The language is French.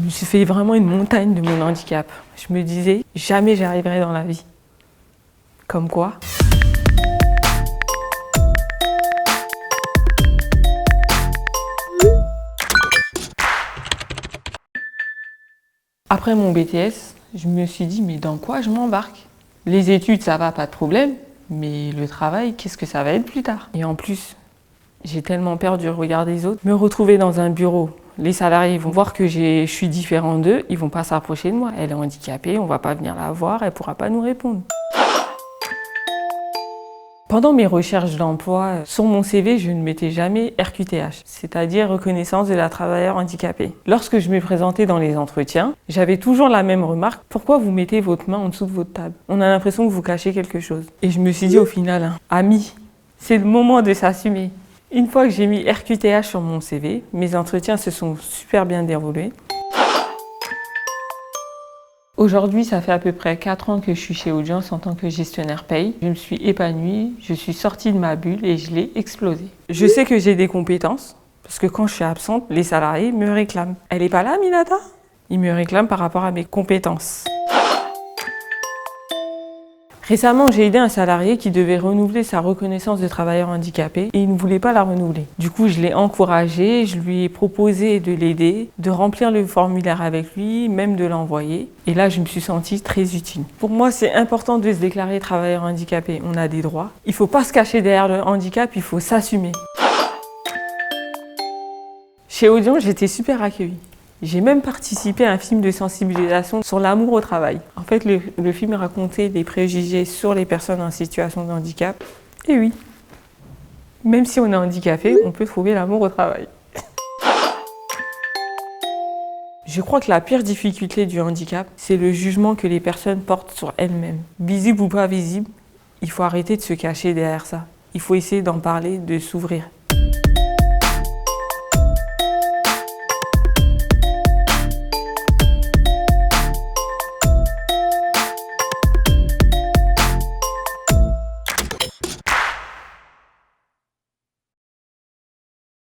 me suis fait vraiment une montagne de mon handicap. Je me disais, jamais j'y arriverai dans la vie. Comme quoi. Après mon BTS, je me suis dit, mais dans quoi je m'embarque? Les études, ça va, pas de problème, mais le travail, qu'est-ce que ça va être plus tard? Et en plus, j'ai tellement peur du regard des autres. Me retrouver dans un bureau, les salariés vont voir que je suis différent d'eux, ils vont pas s'approcher de moi. Elle est handicapée, on va pas venir la voir, elle pourra pas nous répondre. Pendant mes recherches d'emploi, sur mon CV, je ne mettais jamais RQTH, c'est-à-dire reconnaissance de la travailleur handicapée. Lorsque je me présentais dans les entretiens, j'avais toujours la même remarque: pourquoi vous mettez votre main en dessous de votre table? On a l'impression que vous cachez quelque chose. Et je me suis dit au final, amis, c'est le moment de s'assumer. Une fois que j'ai mis RQTH sur mon CV, mes entretiens se sont super bien déroulés. Aujourd'hui, ça fait à peu près 4 ans que je suis chez Audience en tant que gestionnaire paye. Je me suis épanouie, je suis sortie de ma bulle et je l'ai explosée. Je sais que j'ai des compétences, parce que quand je suis absente, les salariés me réclament. Elle n'est pas là, Minata? Ils me réclament par rapport à mes compétences. Récemment, j'ai aidé un salarié qui devait renouveler sa reconnaissance de travailleur handicapé et il ne voulait pas la renouveler. Du coup, je l'ai encouragé, je lui ai proposé de l'aider, de remplir le formulaire avec lui, même de l'envoyer. Et là, je me suis sentie très utile. Pour moi, c'est important de se déclarer travailleur handicapé. On a des droits. Il ne faut pas se cacher derrière le handicap, il faut s'assumer. Chez Audience, j'étais super accueillie. J'ai même participé à un film de sensibilisation sur l'amour au travail. En fait, le film racontait des préjugés sur les personnes en situation de handicap. Et oui, même si on est handicapé, on peut trouver l'amour au travail. Je crois que la pire difficulté du handicap, c'est le jugement que les personnes portent sur elles-mêmes. Visible ou pas visible, il faut arrêter de se cacher derrière ça. Il faut essayer d'en parler, de s'ouvrir.